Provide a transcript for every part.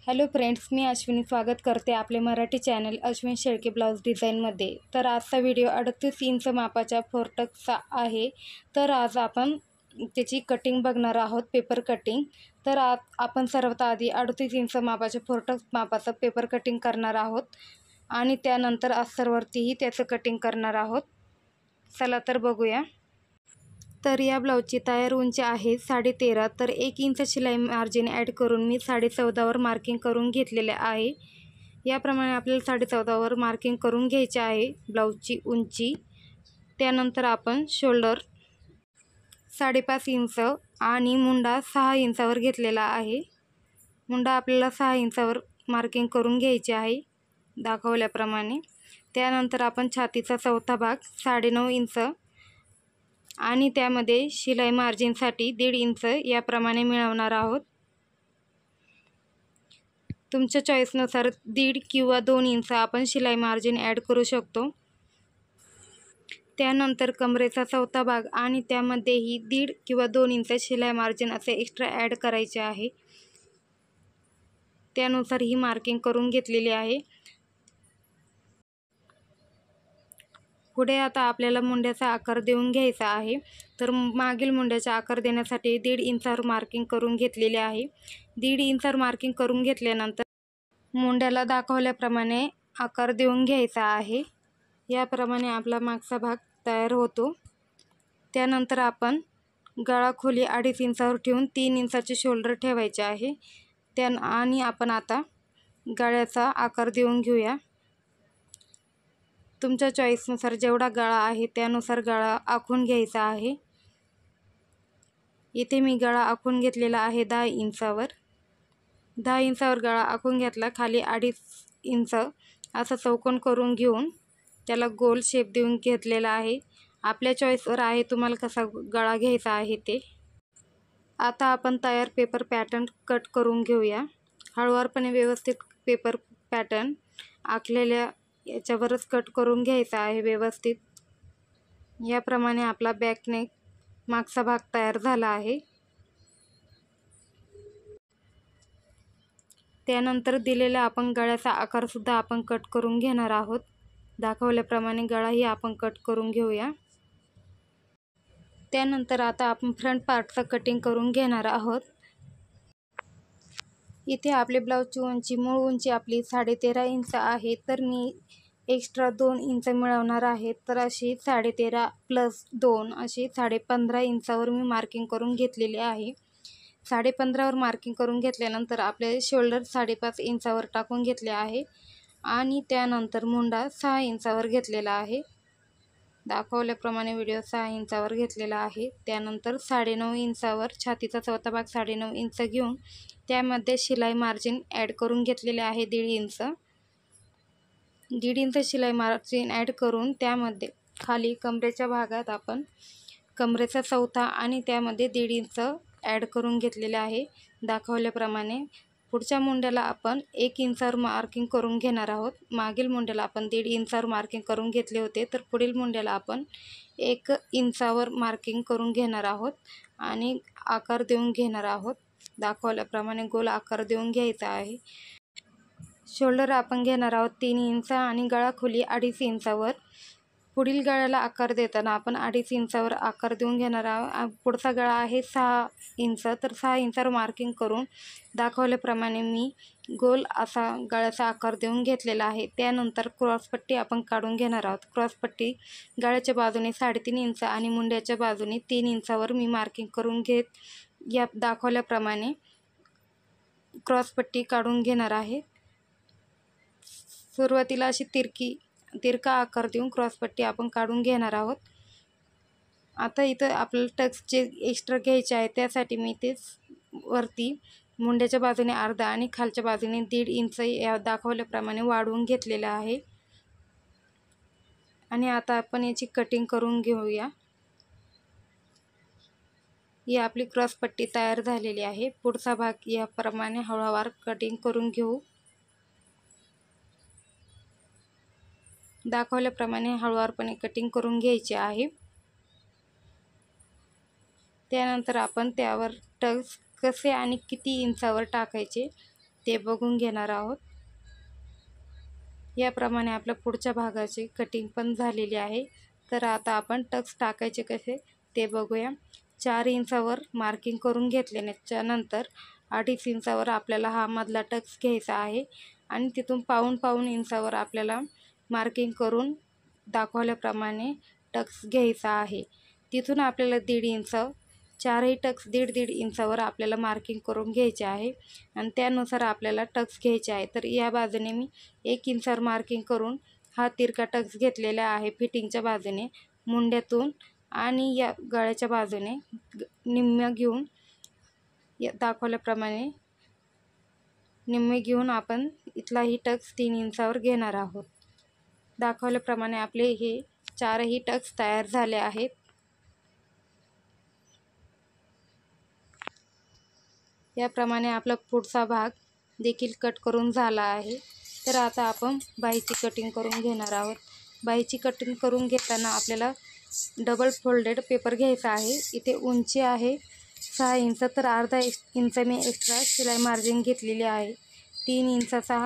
Hello friends, मी अश्विनी स्वागत करते आपले मराठी चॅनल अश्विन शेळके ब्लाऊज डिझाईनमध्ये। तर आजचा व्हिडिओ 38 इंच मापाच्या फोरटक्सचा आहे। तर आज आपण त्याची कटिंग बघणार आहोत, पेपर कटिंग। तर आज आपण सर्वात आधी 38 इंच मापाच्या फोरटक्स मापाचं पेपर कटिंग करणार आहोत आणि त्यानंतर अस्तरवरतीही त्याचं कटिंग करणार आहोत। चला तर बघूया। तर या ब्लाऊजची तयार उंची आहे 13.5। तर 1 इंच शिलाई मार्जिन ॲड करून मी 14.5 वर मार्किंग करून घेतलेले आहे। याप्रमाणे आपल्याला 14.5 वर मार्किंग करून घ्यायचे आहे ब्लाऊजची उंची। त्यानंतर आपण शोल्डर 5.5 इंच आणि मुंडा 6 इंचावर घेतलेला आहे। मुंडा आपल्याला 6 इंचावर मार्किंग करून घ्यायचे आहे दाखवल्याप्रमाणे। त्यानंतर आपण छातीचा चौथा भाग 9.5 इंच आणि त्यामध्ये शिलाई मार्जिनसाठी 1.5 इंच याप्रमाणे मिळवणार आहोत। तुमच्या चॉईसनुसार 1.5 किंवा 2 इंच आपण शिलाई मार्जिन ॲड करू शकतो। त्यानंतर कमरेचा चौथा भाग आणि त्यामध्येही 1.5 किंवा 2 इंच शिलाई मार्जिन असे एक्स्ट्रा ॲड करायचे आहे। त्यानुसार ही मार्किंग करून घेतलेली आहे। पुढे आता आपल्याला मुंड्याचा आकार देऊन घ्यायचा आहे। तर मागील मुंड्याचा आकार देण्यासाठी 1.5 इंचावर मार्किंग करून घेतलेले आहे। 1.5 इंचावर मार्किंग करून घेतल्यानंतर मुंड्याला दाखवल्याप्रमाणे आकार देऊन घ्यायचा आहे। याप्रमाणे आपला मागचा भाग तयार होतो। त्यानंतर आपण गळा खोली 2.5 इंचावर ठेवून 3 इंचाचे शोल्डर ठेवायचे आहे। आणि आपण आता गळ्याचा आकार देऊन घेऊया। तुमच्या चॉईसनुसार जेवढा गळा आहे त्यानुसार गळा आखून घ्यायचा आहे। इथे मी गळा आखून घेतलेला आहे 10 इंचावर। 10 इंचावर गळा आखून घेतला। खाली 2.5 इंच असा चौकोन करून घेऊन त्याला गोल शेप देऊन घेतलेला आहे। आपल्या चॉईसवर आहे तुम्हाला कसा गळा घ्यायचा आहे ते। आता आपण तयार पेपर पॅटर्न कट करून घेऊया। हळूवारपणे व्यवस्थित पेपर पॅटर्न आखलेल्या याच्यावरच कट करून घ्यायचा आहे व्यवस्थित। याप्रमाणे आपला बॅक नेक मागचा भाग तयार झाला आहे। त्यानंतर दिलेला आपण गळ्याचा आकार सुद्धा आपण कट करून घेणार आहोत। दाखवल्याप्रमाणे गळाही आपण कट करून घेऊया। त्यानंतर आता आपण फ्रंट पार्टचं कटिंग करून घेणार आहोत। इथे आपले ब्लाऊजची उंची मूळ उंची आपली 13.5 इंच आहे। तर मी एक्स्ट्रा 2 इंच मिळवणार आहे। तर अशी 13.5 + 2 अशी 15.5 इंचावर मी मार्किंग करून घेतलेली आहे। 15.5 वर मार्किंग करून घेतल्यानंतर आपले शोल्डर 5.5 इंचावर टाकून घेतले आहे आणि त्यानंतर मुंडा 6 इंचावर घेतलेला आहे। दाखवल्याप्रमाणे व्हिडिओ 6 इंचावर घेतलेला आहे। त्यानंतर 9.5 इंचावर छातीचा चौथा भाग 9.5 इंच घेऊन त्यामध्ये शिलाई मार्जिन ॲड करून घेतलेले आहे 1.5 इंच। 1.5 इंच शिलाई मार्जिन ॲड करून त्यामध्ये खाली कमरेच्या भागात आपण कमरेचा चौथा आणि त्यामध्ये 1.5 इंच ॲड करून घेतलेले आहे दाखवल्याप्रमाणे। पुढच्या मुंड्याला आपण 1 इंचावर मार्किंग करून घेणार आहोत। मागील मुंड्याला आपण 1.5 इंचावर मार्किंग करून घेतले होते। तर पुढील मुंड्याला आपण 1 इंचावर मार्किंग करून घेणार आहोत आणि आकार देऊन घेणार आहोत। दाखवल्याप्रमाणे गोल आकार देऊन घ्यायचा आहे। शोल्डर आपण घेणार आहोत 3 इंच आणि गळा खोली 2.5 इंचावर। पुढील गळ्याला आकार देताना आपण 2.5 इंचावर आकार देऊन घेणार आहोत। पुढचा गळा आहे 6 इंच। तर 6 इंचावर मार्किंग करून दाखवल्याप्रमाणे मी गोल असा गळ्याचा आकार देऊन घेतलेला आहे। त्यानंतर क्रॉसपट्टी आपण काढून घेणार आहोत। क्रॉसपट्टी गळ्याच्या बाजूने 3.5 इंच आणि मुंड्याच्या बाजूने 3 इंचावर मी मार्किंग करून घेत या दाखवल्याप्रमाणे क्रॉसपट्टी काढून घेणार आहे। सुरुवातीला अशी तिरका आकार देऊन क्रॉसपट्टी आपण काढून घेणार आहोत। आता इथं आपल्याला टक्स जे एक्स्ट्रा घ्यायचे आहे त्यासाठी मी तेच वरती मुंड्याच्या बाजूने अर्धा आणि खालच्या बाजूने 1.5 इंच या दाखवल्याप्रमाणे वाढवून घेतलेलं आहे। आणि आता आपण याची कटिंग करून घेऊया। ही आपली क्रॉसपट्टी तयार झालेली आहे। पुढचा भाग याप्रमाणे हळूवार कटिंग करून घेऊ। दाखवल्याप्रमाणे हळूवारपणे कटिंग करून घ्यायचे आहे। त्यानंतर आपण त्यावर टक्स कसे आणि किती इंचावर टाकायचे ते बघून घेणार आहोत. याप्रमाणे आपल्या पुढच्या भागाची कटिंग पण झालेली आहे. तर आता आपण टक्स टाकायचे कसे ते बघूया. 4 इंचावर मार्किंग करून घेतल्याच्या नंतर 2.5 इंचावर आपल्याला हा मधला टक्स घ्यायचा आहे आणि तिथून पाऊण इंचावर आपल्याला मार्किंग करून दाखवल्याप्रमाणे टक्स घ्यायचा आहे. तिथून आपल्याला 1.5 इंच, 4ही टक्स 1.5 इंचावर आपल्याला मार्किंग करून घ्यायचे आहे आणि त्यानुसार आपल्याला टक्स घ्यायचे आहे. तर या बाजूने मी 1 इंचावर मार्किंग करून हा तिरका टक्स घेतलेला आहे फिटिंगच्या बाजूने मुंड्यातून आणि या गळ्याच्या बाजूने निम्म्या घेऊन दाखवल्याप्रमाणे निम्मे घेऊन आपण इथलाही टक्स 3 इंचावर घेणार आहोत. दाखवल्याप्रमाणे आपले हे 4ही टक्स तयार झाले आहेत. याप्रमाणे आपला पुढचा भाग देखील कट करून झाला आहे. तर आता आपण बाहीची कटिंग करून घेणार आहोत. बाहीची कटिंग करून घेताना आपल्याला डबल फोल्डेड पेपर घ्यायचा आहे. इथे उंची आहे 6 इंच, तर अर्धा इंच मी एक्स्ट्रा शिलाई मार्जिन घेतलेली आहे. 3 इंचाचा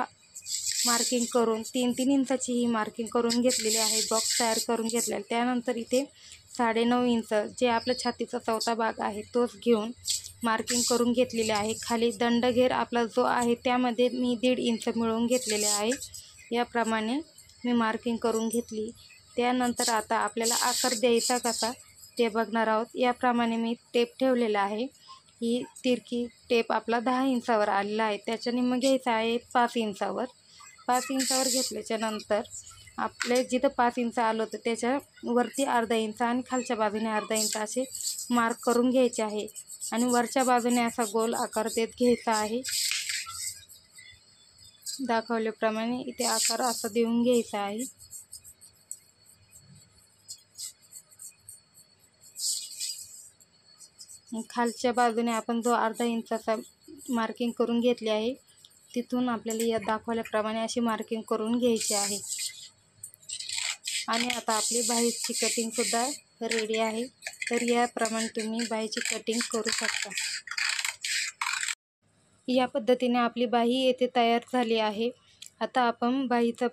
मार्किंग करून 3 इंचाची ही मार्किंग करून घेतलेली आहे. बॉक्स तयार करून घेतलेला. त्यानंतर इथे 9.5 इंच जे आपला छातीचा चौथा भाग आहे तोच घेऊन मार्किंग करून घेतलेले आहे. खाली दंडघेर आपला जो आहे त्यामध्ये मी 1.5 इंच मिळवून घेतलेले आहे. याप्रमाणे मी मार्किंग करून घेतली. त्यानंतर आता आपल्याला आकार द्यायचा कसा ते बघणार आहोत. याप्रमाणे मी टेप ठेवलेला आहे. ही तिरकी टेप आपला 10 इंचावर आलेला आहे. त्याच्याने मग घ्यायचा आहे 5 इंचावर. 5 इंचावर घेतल्याच्या नंतर आपले जिथं 5 इंच आलं होतं त्याच्यावरती अर्धा इंच आणि खालच्या बाजूने अर्धा इंच असे मार्क करून घ्यायचे आहे आणि वरच्या बाजूने असा गोल आकार देत घ्यायचा आहे. दाखवल्याप्रमाणे इथे आकार असा देऊन घ्यायचा आहे. खालच्या बाजूने आपण जो अर्धा इंचाचा मार्किंग करून घेतले आहे तिथून आपल्याला या दाखवल्याप्रमाणे अशी मार्किंग करून घ्यायची आहे. आणि आता आपली बाहीची कटिंगसुद्धा रेडी आहे. तर याप्रमाणे तुम्ही बाहीची कटिंग करू शकता. या पद्धतीने आपली बाही येथे तयार झाली आहे. आता आपण बाहीचा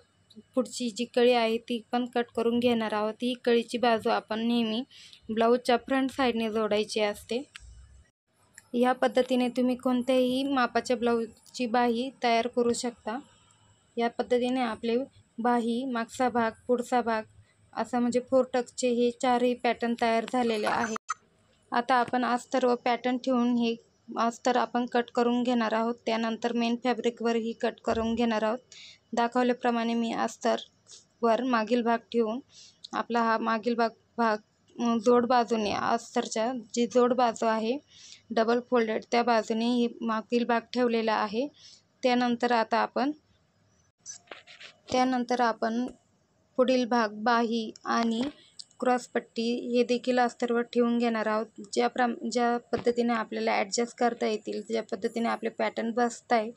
पुढची जी कळी आहे ती पण कट करून घेणार आहोत. ही कळीची बाजू आपण नेहमी ब्लाऊजच्या फ्रंट साईडने जोडायची असते. या पद्धतीने तुम्ही कोणत्याही मापाच्या ब्लाऊजची बाही तयार करू शकता. या पद्धतीने आपले बाही, मागचा भाग, पुढचा भाग असा म्हणजे 4 टक्सचे हे 4ही पॅटर्न तयार झालेले आहेत. आता आपण अस्तर व पॅटर्न ठेवून हे अस्तर आपण कट करून घेणार आहोत. त्यानंतर मेन फॅब्रिकवरही कट करून घेणार आहोत. दाखवल्याप्रमाणे मी अस्तरवर मागील भाग ठेवून आपला हा मागील भाग जोड बाजूने अस्तरच्या जी जोड बाजू आहे डबल फोल्डेड त्या बाजूने ही मागील भाग ठेवलेला आहे. त्यानंतर आपण पुढील भाग, बाही आणि क्रॉसपट्टी हे देखील अस्तरवर ठेवून घेणार आहोत. ज्या पद्धतीने आपल्याला ॲडजस्ट करता येतील, ज्या पद्धतीने आपले पॅटर्न बसत आहे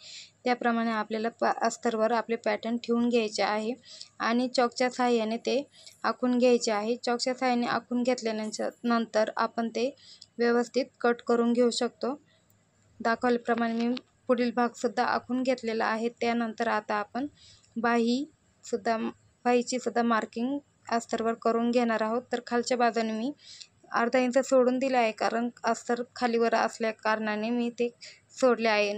त्याप्रमाणे आपल्याला अस्तरवर आपले पॅटर्न ठेवून घ्यायचे आहे आणि चॉकच्या सहाय्याने ते आखून घ्यायचे आहे. चॉकच्या सहाय्याने आखून घेतल्यानंतर आपण ते व्यवस्थित कट करून घेऊ शकतो. दाखवल्याप्रमाणे मी पुढील भागसुद्धा आखून घेतलेला आहे. त्यानंतर आता आपण बाहीची सुद्धा मार्किंग अस्तरवर करून घेणार आहोत. तर खालच्या बाजूने मी अर्धा इंच सोडून दिले आहे कारण अस्तर खालीवर असल्या कारणाने मी ते सोडले आहे.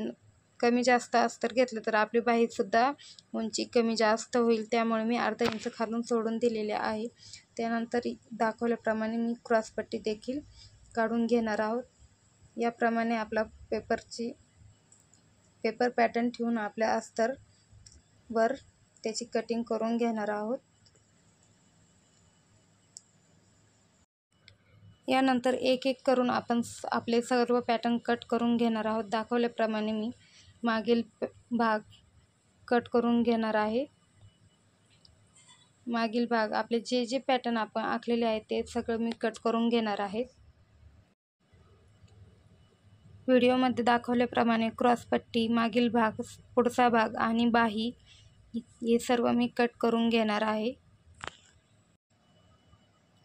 कमी जास्त अस्तर घेतलं तर आपली बाहीसुद्धा उंची कमी जास्त होईल, त्यामुळे मी अर्धा इंच खालून सोडून दिलेले आहे. त्यानंतर दाखवल्याप्रमाणे मी क्रॉसपट्टी देखील काढून घेणार आहोत. याप्रमाणे आपला पेपर पॅटर्न ठेवून आपल्या अस्तरवर त्याची कटिंग करून घेणार आहोत. यानंतर एक एक करून आपण आपले सर्व पॅटर्न कट करून घेणार आहोत. दाखवल्याप्रमाणे मी मागील भाग कट करून घेणार आहे. मागील भाग आपले जे पॅटर्न आपण आखलेले आहेत ते सगळं मी कट करून घेणार आहे. व्हिडिओमध्ये दाखवल्याप्रमाणे क्रॉसपट्टी, मागील भाग, पुढचा भाग आणि बाही हे सर्व मी कट करून घेणार आहे.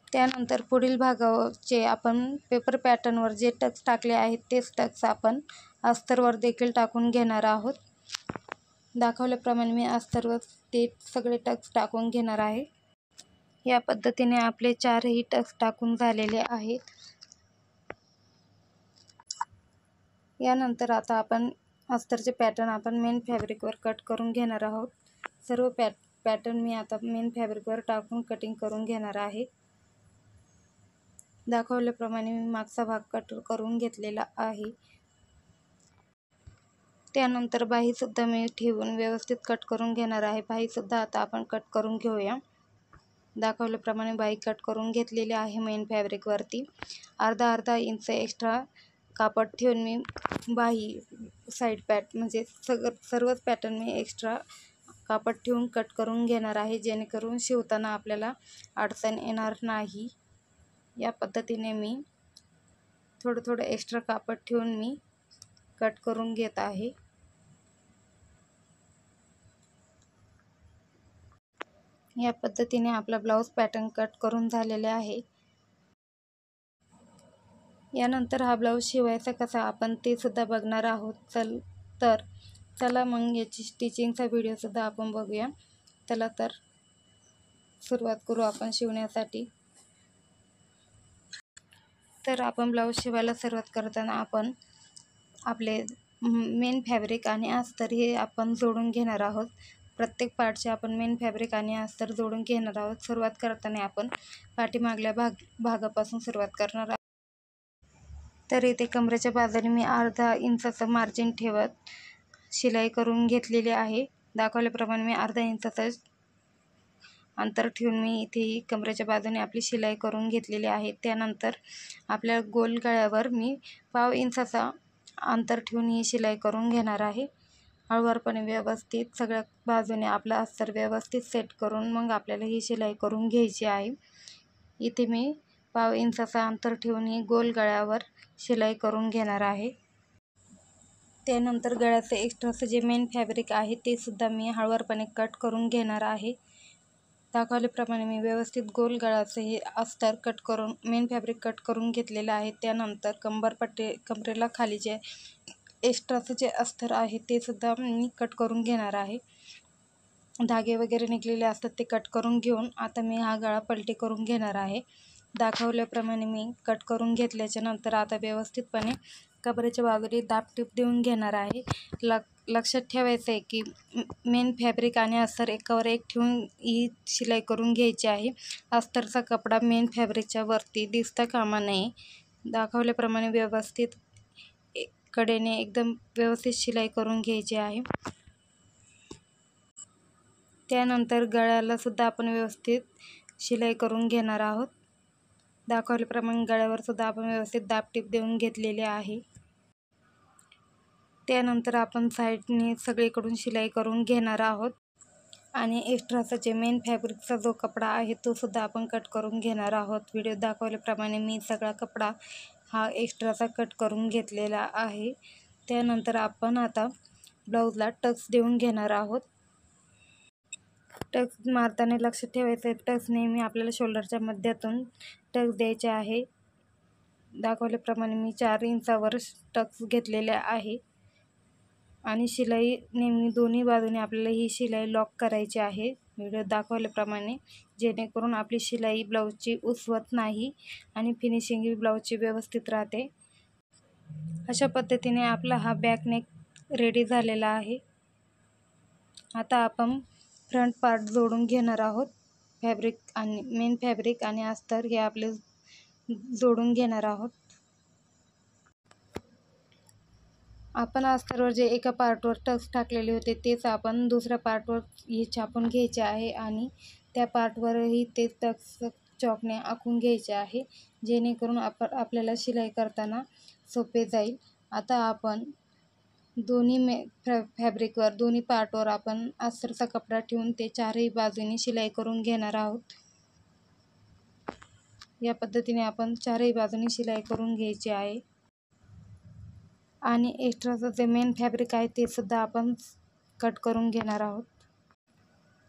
त्यानंतर पुढील भागाचे आपण पेपर पॅटर्नवर जे टक्स टाकले आहेत तेच टक्स आपण अस्तरवर देखील टाकून घेणार आहोत. दाखवल्याप्रमाणे मी अस्तरवर ते सगळे टक्स टाकून घेणार आहे। या पद्धतीने आपले 4ही टक्स टाकून झालेले आहेत। यानंतर आता आपण अस्तरचे पॅटर्न आपण मेन फॅब्रिकवर कट करून घेणार आहोत। सर्व पॅटर्न मी आता मेन फॅब्रिकवर टाकून कटिंग करून घेणार आहे। दाखवल्याप्रमाणे मी मागचा भाग कट करून घेतलेला आहे। त्यानंतर बाहीसुद्धा मी ठेवून व्यवस्थित कट करून घेणार आहे। बाहीसुद्धा आता आपण कट करून घेऊया। दाखवल्याप्रमाणे बाही कट करून घेतलेली आहे मेन फॅब्रिकवरती। अर्धा इंच एक्स्ट्रा कापड ठेवून मी बाही साईड म्हणजे सर्वच पॅटर्न मी एक्स्ट्रा कापड ठेवून कट करून घेणार आहे, जेणेकरून शिवताना आपल्याला अडचण येणार नाही। या पद्धतीने मी थोडं एक्स्ट्रा कापड ठेवून मी कट करून घेत आहे। या पद्धतीने आपला ब्लाऊज पॅटर्न कट करून झालेले आहे। यानंतर हा ब्लाऊज शिवायचा कसा आपण ते सुद्धा बघणार आहोत। चला मग याची स्टिचिंगचा व्हिडिओ सुद्धा आपण बघूया। चला तर सुरुवात करू आपण शिवण्यासाठी। तर आपण ब्लाऊज शिवायला सुरुवात करताना आपण आपले मेन फॅब्रिक आणि अस्तर हे आपण जोडून घेणार आहोत। प्रत्येक पार्टचे आपण मेन फॅब्रिक आणि अस्तर जोडून घेणार आहोत। सुरुवात करताना आपण पाठीमागल्या भागापासून सुरुवात करणार आहोत। तर इथे कमरेच्या बाजूने मी अर्धा इंचाचं मार्जिन ठेवत शिलाई करून घेतलेली आहे। दाखवल्याप्रमाणे मी अर्धा इंचाचं अंतर ठेवून मी इथे कमरेच्या बाजूने आपली शिलाई करून घेतलेली आहे। त्यानंतर आपल्या गोल गळ्यावर मी पाव इंचाचा अंतर ठेवून ही शिलाई करून घेणार आहे। हळूवारपणे व्यवस्थित सगळ्या बाजूने आपला अस्तर व्यवस्थित सेट करून मग आपल्याला ही शिलाई करून घ्यायची आहे। इथे मी पाव इंचाचा अंतर ठेवून ही गोल गळ्यावर शिलाई करून घेणार आहे। त्यानंतर गळ्याचे एक्स्ट्राचं जे मेन फॅब्रिक आहे ते सुद्धा मी हळूवारपणे कट करून घेणार आहे। दाखवल्याप्रमाणे मी व्यवस्थित गोल गळ्याचं हे अस्तर कट करून मेन फॅब्रिक कट करून घेतलेलं आहे। त्यानंतर कमरेला खाली जे एक्स्ट्राचं जे अस्तर आहे ते सुद्धा मी कट करून घेणार आहे। धागे वगैरे निघलेले असतात ते कट करून घेऊन आता मी हा गळा पलटी करून घेणार आहे। दाखवल्याप्रमाणे मी कट करून घेतल्याच्या नंतर आता व्यवस्थितपणे कमरेच्या बाजूने दाब टीप देऊन घेणार आहे। लक्षात ठेवायचं आहे की मेन फॅब्रिक आणि अस्तर एकावर एक ठेवून ही शिलाई करून घ्यायची आहे। अस्तरचा कपडा मेन फॅब्रिकच्या वरती दिसता कामा नये। दाखवल्याप्रमाणे व्यवस्थित कडेने एकदम व्यवस्थित शिलाई करून घ्यायची आहे। त्यानंतर गळ्याला सुद्धा आपण व्यवस्थित शिलाई करून घेणार आहोत। दाखवल्याप्रमाणे गळ्यावर सुद्धा आपण व्यवस्थित दाब टीप देऊन घेतलेले आहे। त्यानंतर आपण साईडने सगळीकडून शिलाई करून घेणार आहोत आणि एक्स्ट्राचा जे मेन फॅब्रिकचा जो कपडा आहे तो सुद्धा आपण कट करून घेणार आहोत। व्हिडिओ दाखवल्याप्रमाणे मी सगळा कपडा हा एक्स्ट्राचा कट करून घेतलेला आहे। त्यानंतर आपण आता ब्लाऊजला टक्स देऊन घेणार आहोत। टक्स मारताना लक्षात ठेवायचं आहे, टक्स नेहमी आपल्याला शोल्डरच्या मध्यातून टक्स द्यायचे आहे। दाखवल्याप्रमाणे मी 4 इंचावर टक्स घेतलेले आहे आणि शिलाई नेहमी दोन्ही बाजूने आपल्याला ही शिलाई लॉक करायची आहे व्हिडिओ दाखवल्याप्रमाणे, जेणेकरून आपली शिलाई ब्लाऊजची उसवत नाही आणि फिनिशिंग ही ब्लाऊजची व्यवस्थित राहते। अशा पद्धतीने आपला हा बॅक नेक रेडी झालेला आहे। आता आपण फ्रंट पार्ट जोडून घेणार आहोत। मेन फॅब्रिक आणि अस्तर हे आपले जोडून घेणार आहोत। आपण अस्तरवर जे एका पार्टवर टक्स टाकलेले होते तेच आपण दुसऱ्या पार्टवर हे छापून घ्यायचे आहे आणि त्या पार्टवरही ते टक्स चॉकने आखून घ्यायचे आहे, जेणेकरून आपल्याला शिलाई करताना सोपे जाईल। आता आपण दोन्ही फॅब्रिकवर दोन्ही पार्टवर आपण अस्तरचा कपडा ठेवून ते 4ही बाजूनी शिलाई करून घेणार आहोत। या पद्धतीने आपण 4ही बाजूनी शिलाई करून घ्यायची आहे आणि एक्स्ट्राचं जे मेन फॅब्रिक आहे ते सुद्धा आपण कट करून घेणार आहोत।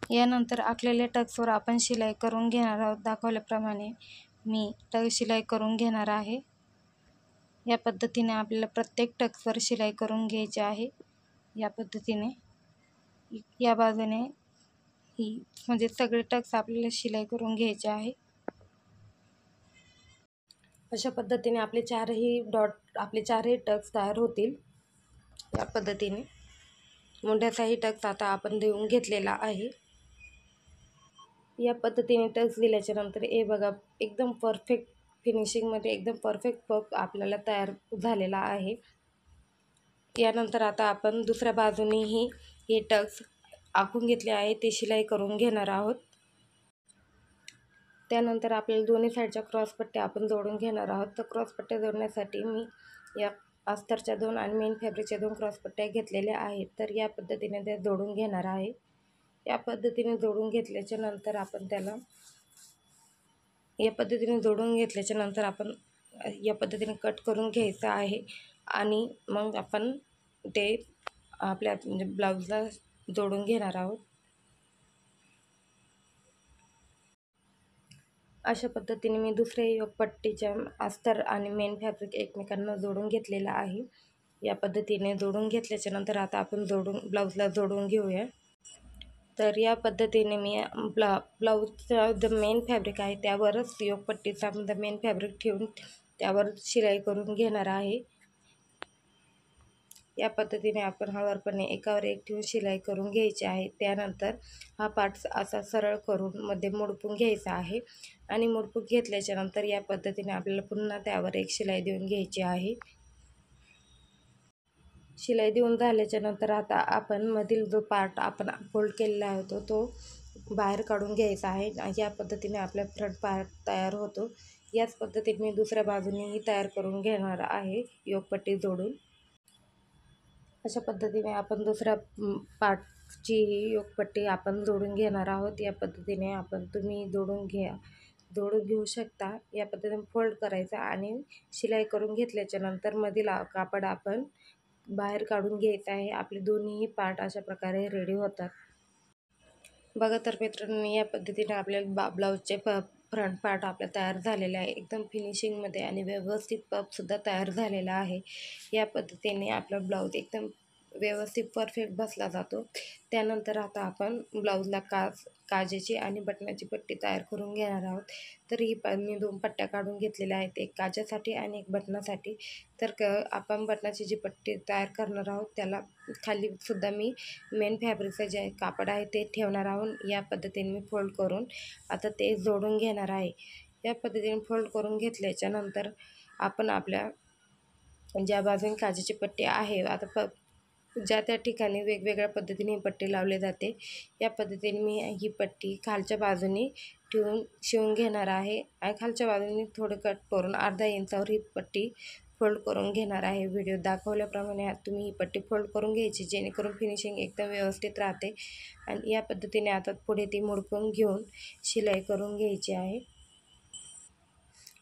यानंतर आखलेल्या टक्सवर आपण शिलाई करून घेणार आहोत। दाखवल्याप्रमाणे मी शिलाई करून घेणार आहे। या पद्धतीने आपल्याला प्रत्येक टक्सवर शिलाई करून घ्यायची आहे। या पद्धतीने या बाजूने ही म्हणजे सगळे टक्स आपल्याला शिलाई करून घ्यायचे आहे। अशा पद्धतीने आपले चारही टक्स तयार होतील। या पद्धतीने मुंड्याचाही टक्स आता आपण देऊन घेतलेला आहे। या पद्धतीने टक्स दिल्याच्या नंतर हे बघा एकदम परफेक्ट फिनिशिंगमध्ये एकदम परफेक्ट पफ आपल्याला तयार झालेला आहे। यानंतर आता आपण दुसऱ्या बाजूनेही हे टक्स आखून घेतले आहे ते शिलाई करून घेणार आहोत। त्यानंतर आपल्याला दोन्ही साईडच्या क्रॉसपट्ट्या आपण जोडून घेणार आहोत। तर क्रॉसपट्ट्या जोडण्यासाठी मी या अस्तरच्या 2 आणि मेन फॅब्रिकच्या 2 क्रॉसपट्ट्या घेतलेल्या आहेत। तर या पद्धतीने त्या जोडून घेणार आहे। या पद्धतीने जोडून घेतल्याच्या नंतर आपण त्याला या पद्धतीने कट करून घ्यायचं आहे आणि मग आपण ते आपल्या म्हणजे ब्लाऊजला जोडून घेणार आहोत। अशा पद्धतीने मी दुसऱ्या योगपट्टीच्या अस्तर आणि मेन फॅब्रिक एकमेकांना जोडून घेतलेला आहे। या पद्धतीने जोडून घेतल्याच्या नंतर आता आपण ब्लाऊजला जोडून घेऊया। तर या पद्धतीने मी ब्लाऊजचा जो मेन फॅब्रिक आहे त्यावरच योगपट्टीचा मेन फॅब्रिक ठेवून त्यावर शिलाई करून घेणार आहे। या पद्धतीने आपण हळूवारपणे एकावर एक ठेवून शिलाई करून घ्यायची आहे। त्यानंतर हा पार्ट असा सरळ करून मध्ये मोडपून घ्यायचा आहे आणि मोडपून घेतल्याच्या नंतर या पद्धतीने आपल्याला पुन्हा त्यावर एक शिलाई देऊन घ्यायची आहे। शिलाई देऊन झाल्याच्या नंतर आता आपण मधील जो पार्ट आपण फोल्ड केलेला होता तो बाहेर काढून घ्यायचा आहे। या पद्धतीने आपला फ्रंट पार्ट तयार होतो। याच पद्धतीने मी दुसऱ्या बाजूनेही तयार करून घेणार आहे योगपट्टी जोडून। अशा पद्धतीने आपण दुसऱ्या पार्टची योगपट्टी आपण जोडून घेणार आहोत। या पद्धतीने तुम्ही जोडून घेऊ शकता। या पद्धतीने फोल्ड करायचा आणि शिलाई करून घेतल्याच्या नंतर मधील कापड आपण बाहेर काढून घ्यायचं आहे। आपले दोन्ही पार्ट अशा प्रकारे रेडी होतात। बघा तर मित्रांनो, या पद्धतीने आपल्याला ब्लाऊजचे फ्रंट पार्ट आपला तयार झालेला आहे। एकदम फिनिशिंगमध्ये आणि व्यवस्थित पफसुद्धा तयार झालेला आहे। या पद्धतीने आपला ब्लाऊज एकदम व्यवस्थित परफेक्ट बसला जातो। त्यानंतर आता आपण ब्लाऊजला काजेची आणि बटनाची पट्टी तयार करून घेणार आहोत। तर मी 2 पट्ट्या काढून घेतलेल्या आहेत, एक काजासाठी आणि एक बटनासाठी। तर आपण बटनाची जी पट्टी तयार करणार आहोत त्याला खाली सुद्धा मी मेन फॅब्रिकचं जे कापड आहे ते ठेवणार आहोत। या पद्धतीने मी फोल्ड करून आता ते जोडून घेणार आहे। या पद्धतीने फोल्ड करून घेतल्याच्या नंतर आपण आपल्या ज्या बाजूने काजेची पट्टी आहे आता ज्या त्या ठिकाणी वेगवेगळ्या पद्धतीने ही पट्टी लावली जाते। या पद्धतीने मी ही पट्टी खालच्या बाजूने ठेवून शिवून घेणार आहे आणि खालच्या बाजूने थोडं कट करून अर्धा इंचावर ही पट्टी फोल्ड करून घेणार आहे। व्हिडिओ दाखवल्याप्रमाणे तुम्ही ही पट्टी फोल्ड करून घ्यायची जेणेकरून फिनिशिंग एकदम व्यवस्थित राहते। आणि या पद्धतीने आता पुढे ती मोडपून घेऊन शिलाई करून घ्यायची आहे।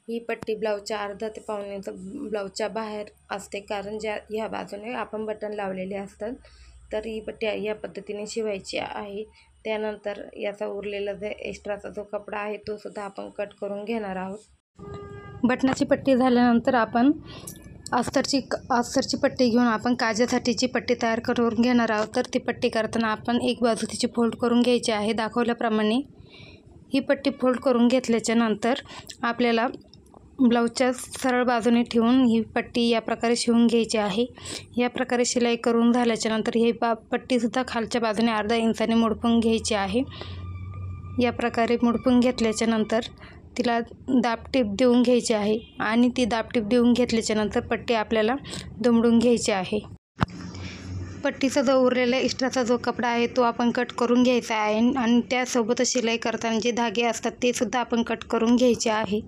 ही पट्टी ब्लाऊजच्या अर्धा ते पाऊण इंच ब्लाऊजच्या बाहेर असते, कारण ह्या बाजूने आपण बटन लावलेले असतात। तर ही पट्टी या पद्धतीने शिवायची आहे। त्यानंतर याचा उरलेला जो एक्स्ट्राचा जो कपडा आहे तो सुद्धा आपण कट करून घेणार आहोत। बटनाची पट्टी झाल्यानंतर आपण अस्तरची पट्टी घेऊन आपण काजासाठीची पट्टी तयार करून घेणार आहोत। तर ती पट्टी करताना आपण एक बाजू तिची फोल्ड करून घ्यायची आहे दाखवल्याप्रमाणे। ही पट्टी फोल्ड करून घेतल्याच्या नंतर आपल्याला ब्लाऊजच्या सरळ बाजूने ठेवून ही पट्टी या प्रकारे शिवून घ्यायची आहे। या प्रकारे शिलाई करून झाल्याच्या नंतर ही पट्टीसुद्धा खालच्या बाजूने अर्धा इंचाने मोडपून घ्यायची आहे। या प्रकारे मोडपून घेतल्याच्या नंतर तिला दाबटीप देऊन घ्यायची आहे आणि ती दाबटीप देऊन घेतल्याच्या नंतर पट्टी आपल्याला दुमडून घ्यायची आहे। पट्टीचा जो उरलेला एक्स्ट्राचा जो कपडा आहे तो आपण कट करून घ्यायचा आहे आणि त्यासोबतच शिलाई करताना जे धागे असतात ते सुद्धा आपण कट करून घ्यायचे आहे।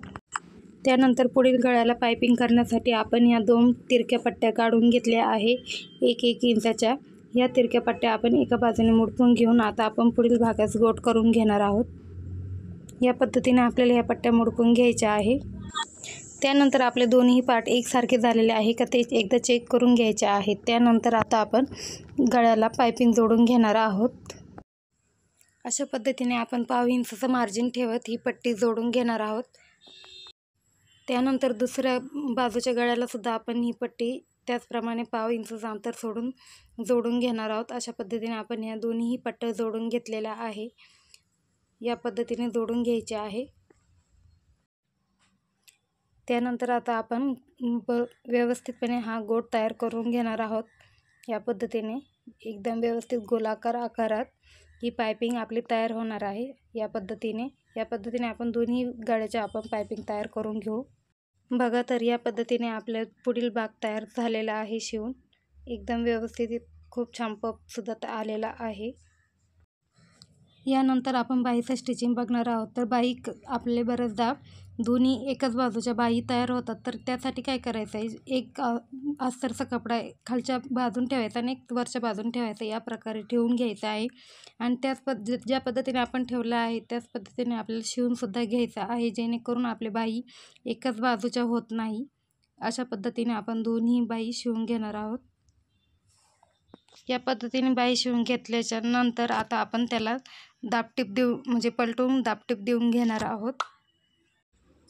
त्यानंतर पुढील गळ्याला पायपिंग करण्यासाठी आपण या 2 तिरक्या पट्ट्या काढून घेतल्या आहे 1-1 इंचाच्या। या तिरक्या पट्ट्या आपण एका बाजूने मोडपून घेऊन आता आपण पुढील भागास गोट करून घेणार आहोत। या पद्धतीने आपल्याला ह्या पट्ट्या मोडपून घ्यायच्या आहे। त्यानंतर आपले दोन्ही पार्ट एकसारखे झालेले आहे का ते एकदा चेक करून घ्यायचे आहेत। त्यानंतर आता आपण गळ्याला पायपिंग जोडून घेणार आहोत। अशा पद्धतीने आपण पाव इंचाचं मार्जिन ठेवत ही पट्टी जोडून घेणार आहोत। त्यानंतर दुसऱ्या बाजूच्या गळ्याला सुद्धा आपण ही पट्टी त्याचप्रमाणे पाव इंचाचं अंतर सोडून जोडून घेणार आहोत। अशा पद्धतीने आपण ह्या दोन्ही पट्ट्या जोडून घेतलेल्या आहे। या पद्धतीने जोडून घ्यायचे आहे। त्यानंतर आता आपण व्यवस्थितपणे हा गोट तयार करून घेणार आहोत। या पद्धतीने एकदम व्यवस्थित गोलाकार आकारात ही पाइपिंग आपली तयार होणार आहे। या पद्धतीने आपण दोन्ही गळ्याच्या आपण पाइपिंग तयार करून घेऊ। बघा तर या पद्धतीने आपल्या पुढील भाग तयार झालेला आहे शिवून। एकदम व्यवस्थित खूप छान पफ सुद्धा आलेला आहे। यानंतर आपण बाहीचं स्टिचिंग बघणार आहोत। तर बाही आपले बरेचदा दोन्ही एकाच बाजूच्या बाही तयार होतात, तर त्यासाठी काय करायचं आहे, एक अस्तरचा कपडा खालच्या बाजून ठेवायचा आणि एक वरच्या बाजून ठेवायचा, या प्रकारे ठेवून घ्यायचा आहे। आणि ज्या पद्धतीने आपण ठेवला आहे त्याच पद्धतीने आपल्याला शिवूनसुद्धा घ्यायचा आहे, जेणेकरून आपले बाही एकाच बाजूच्या होत नाही। अशा पद्धतीने आपण दोन्ही बाही शिवून घेणार आहोत। या पद्धतीने बाही शिवून घेतल्याच्या नंतर आता आपण त्याला दाबटीप देऊ म्हणजे पलटून दाबटीप देऊन घेणार आहोत।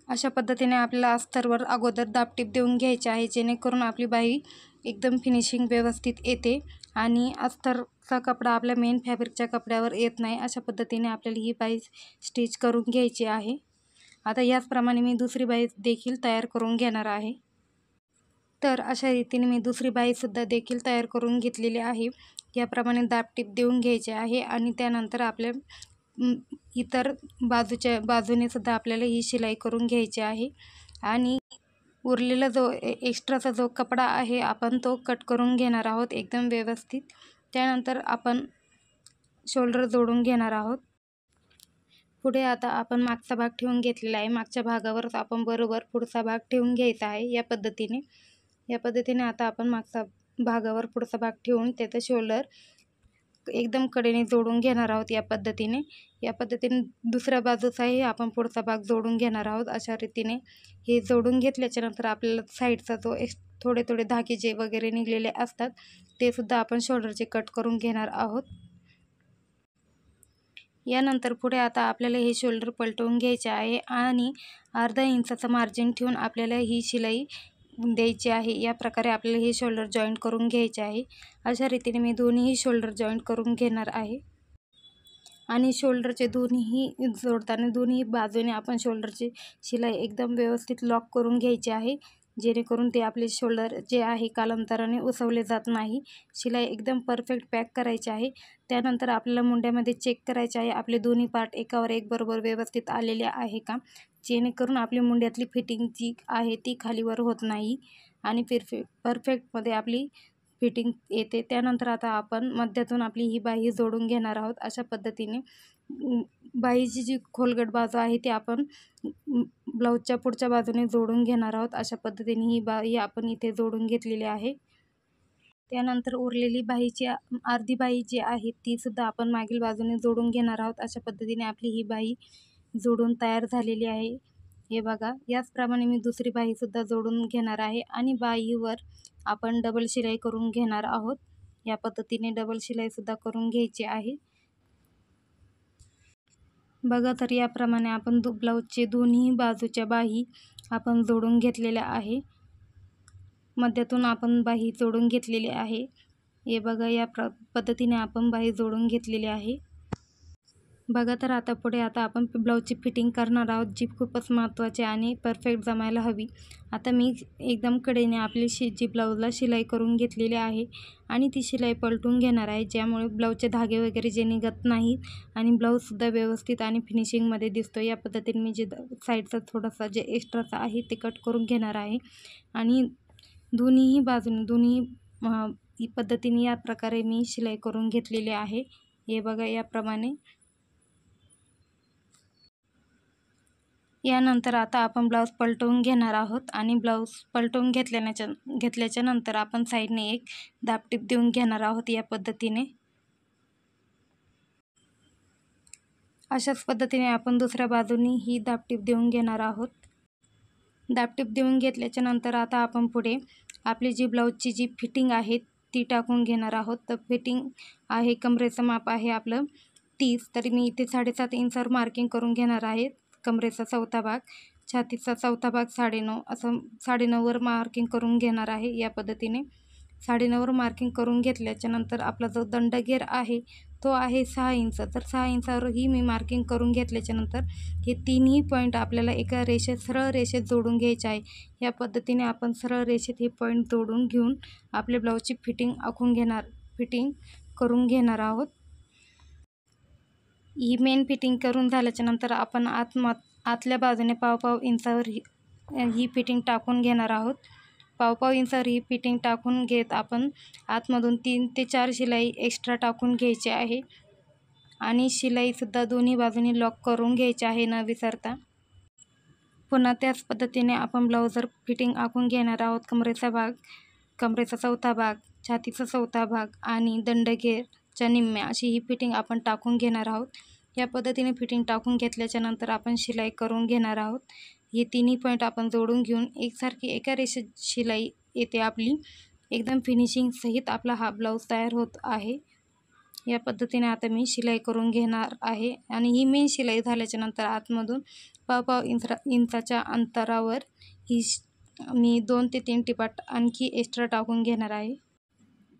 अशा पद्धतीने आपल्याला अस्तरवर अगोदर दाबटीप देऊन घ्यायचे आहे, जेणेकरून आपली बाही एकदम फिनिशिंग व्यवस्थित येते आणि अस्तरचा कपडा आपल्या मेन फॅब्रिकच्या कपड्यावर येत नाही। अशा पद्धतीने आपल्याला ही बाही स्टिच करून घ्यायची आहे। आता याचप्रमाणे मी दुसरी बाही देखील तयार करून घेणार आहे। तर अशा रीतीने मी दुसरी बाहीसुद्धा देखील तयार करून घेतलेली आहे। याप्रमाणे दाबटीप देऊन घ्यायचे आहे आणि त्यानंतर आपल्या इतर बाजूने सुद्धा आपल्याला ही शिलाई करून घ्यायची आहे। आणि उरलेला जो एक्स्ट्राचा जो कपडा आहे आपण तो कट करून घेणार आहोत एकदम व्यवस्थित। त्यानंतर आपण शोल्डर जोडून घेणार आहोत। पुढे आता आपण मागचा भाग ठेवून घेतलेला आहे, मागच्या भागावरच आपण बरोबर पुढचा भाग ठेवून घ्यायचा आहे। या पद्धतीने आता आपण मागचा भागावर पुढचा भाग ठेवून त्याचा शोल्डर एकदम कडेने जोडून घेणार आहोत। या पद्धतीने दुसऱ्या बाजूचाही आपण पुढचा भाग जोडून घेणार आहोत। अशा रीतीने हे जोडून घेतल्याच्या नंतर आपल्याला साईडचा जो थोडे धागे जे वगैरे निघलेले असतात ते सुद्धा आपण शोल्डरचे कट करून घेणार आहोत। यानंतर पुढे आता आपल्याला हे शोल्डर पलटवून घ्यायचे आहे आणि अर्धा इंचाचं मार्जिन ठेवून आपल्याला ही शिलाई द्यायची आहे। या प्रकारे आपल्याला हे शोल्डर जॉईंट करून घ्यायचे आहे। अशा रीतीने मी दोन्ही शोल्डर जॉईंट करून घेणार आहे आणि शोल्डरचे दोन्ही जोडताना दोन्ही बाजूने आपण शोल्डरची शिलाई एकदम व्यवस्थित लॉक करून घ्यायची आहे, जेणेकरून ते आपले शोल्डर जे आहे कालांतराने उसवले जात नाही। शिलाई एकदम परफेक्ट पॅक करायची आहे। त्यानंतर आपल्याला मुंड्यामध्ये चेक करायचे आहे आपले दोन्ही पार्ट एकावर एक बरोबर व्यवस्थित आलेले आहे का, जेणेकरून आपली मुंड्यातली फिटिंग जी आहे ती खालीवर होत नाही आणि परफेक्टमध्ये आपली फिटिंग येते। त्यानंतर आता आपण मध्यातून आपली ही बाही जोडून घेणार आहोत। अशा पद्धतीने बाहीची जी खोलगट बाजू आहे ती आपण ब्लाऊजच्या पुढच्या बाजूने जोडून घेणार आहोत। अशा पद्धतीने ही बाही आपण इथे जोडून घेतलेली आहे। त्यानंतर उरलेली बाहीची अर्धी बाही जी आहे ती सुद्धा आपण मागील बाजूने जोडून घेणार आहोत। अशा पद्धतीने आपली ही बाही जोडून तयार झालेली आहे। हे बघा, याचप्रमाणे मी दुसरी बाहीसुद्धा जोडून घेणार आहे आणि बाहीवर आपण डबल शिलाई करून घेणार आहोत। या पद्धतीने डबल शिलाईसुद्धा करून घ्यायची आहे। बघा तर याप्रमाणे आपण ब्लाऊजचे दोन्ही बाजूच्या बाही आपण जोडून घेतलेल्या आहे। मध्यातून आपण बाही जोडून घेतलेली आहे। हे बघा, या पद्धतीने आपण बाही जोडून घेतलेली आहे। बघा तर आता पुढे आपण ब्लाऊजची फिटिंग करणार आहोत, जी खूपच महत्त्वाची आणि परफेक्ट जमायला हवी। आता मी एकदम कडेने आपली जी ब्लाऊजला शिलाई करून घेतलेली आहे आणि ती शिलाई पलटून घेणार आहे, ज्यामुळे ब्लाऊजचे धागे वगैरे जे निघत नाहीत आणि ब्लाऊजसुद्धा व्यवस्थित आणि फिनिशिंगमध्ये दिसतो। या पद्धतीने मी जे साईडचा थोडासा जे एक्स्ट्राचा आहे ते कट करून घेणार आहे आणि दोन्ही बाजूने पद्धतीने या प्रकारे मी शिलाई करून घेतलेली आहे। हे बघा, याप्रमाणे। यानंतर आता आपण ब्लाऊज पलटवून घेणार आहोत आणि ब्लाऊज पलटवून घेतल्याच्या नंतर आपण साईडने एक दाबटीप देऊन घेणार आहोत। या पद्धतीने अशाच पद्धतीने आपण दुसऱ्या बाजूनी ही दाबटीप देऊन घेणार आहोत। दाबटीप देऊन घेतल्याच्या नंतर आता आपण पुढे आपली जी ब्लाऊजची जी फिटिंग आहे ती टाकून घेणार आहोत। तर फिटिंग आहे, कमरेचं माप आहे आपलं 30, तरी मी इथे 7.5 इंचावर मार्किंग करून घेणार आहे। कमरेचा चौथा भाग, छातीचा चौथा भाग 9.5, असं 9.5वर मार्किंग करून घेणार आहे। या पद्धतीने 9.5वर मार्किंग करून घेतल्याच्या नंतर आपला जो दंडगेर आहे तो आहे 6 इंच. तर 6 इंचावरही मी मार्किंग करून घेतल्याच्या नंतर हे तिन्ही पॉईंट आपल्याला एका रेषेत, सरळ रेषेत जोडून घ्यायचे आहे. या पद्धतीने आपण सरळ रेषेत हे पॉईंट जोडून घेऊन आपल्या ब्लाऊजची फिटिंग करून घेणार आहोत. ही मेन फिटिंग करून झाल्याच्या नंतर आपण आतल्या बाजूने पाव इंचावर ही फिटिंग टाकून घेणार आहोत. पाव इंचावर ही फिटिंग टाकून घेत आपण आतमधून 3 ते 4 शिलाई एक्स्ट्रा टाकून घ्यायची आहे आणि शिलाईसुद्धा दोन्ही बाजूनी लॉक करून घ्यायची आहे न विसरता. पुन्हा त्याच पद्धतीने आपण ब्लाऊजवर फिटिंग आखून घेणार आहोत. कमरेचा चौथा भाग, छातीचा चौथा भाग आणि दंडगेरच्या निम्म्या अशी ही फिटिंग आपण टाकून घेणार आहोत. या पद्धतीने फिटिंग टाकून घेतल्याच्या नंतर आपण शिलाई करून घेणार आहोत. हे तिन्ही पॉईंट आपण जोडून घेऊन एकसारखी एका रेषेत शिलाई येते आपली. एकदम फिनिशिंग सहित आपला हा ब्लाऊज तयार होत आहे. या पद्धतीने आता मी शिलाई करून घेणार आहे आणि ही मेन शिलाई झाल्याच्या नंतर आतमधून पाव इंचाच्या अंतरावर मी 2 ते 3 टिपा आणखी एक्स्ट्रा टाकून घेणार आहे.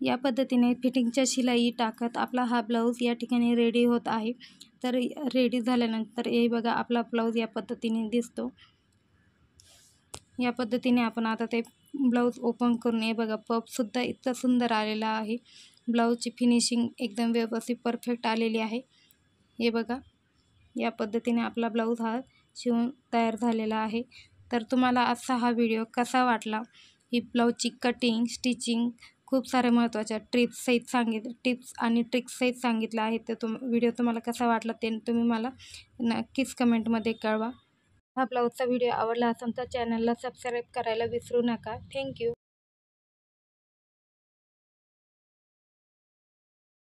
या पद्धतीने फिटिंगच्या शिलाई टाकत आपला हा ब्लाऊज या ठिकाणी रेडी होत आहे. तर रेडी झाल्यानंतर हे बघा आपला ब्लाऊज या पद्धतीने दिसतो. या पद्धतीने आपण आता ते ब्लाऊज ओपन करून हे बघा पफसुद्धा इतका सुंदर आलेला आहे. ब्लाऊजची फिनिशिंग एकदम व्यवस्थित परफेक्ट आलेली आहे. हे बघा या पद्धतीने आपला ब्लाऊज हा शिवून तयार झालेला आहे. तर तुम्हाला आजचा हा व्हिडिओ कसा वाटला? ही ब्लाऊजची कटिंग, स्टिचिंग खूप साऱ्या महत्त्वाच्या टिप्स आणि ट्रिक्ससहित सांगितलं आहे. तर व्हिडिओ तुम्हाला कसा वाटला ते तुम्ही मला नक्कीच कमेंटमध्ये कळवा. हा ब्लाऊजचा व्हिडिओ आवडला असेल तर चॅनलला सबस्क्राईब करायला विसरू नका. थँक्यू.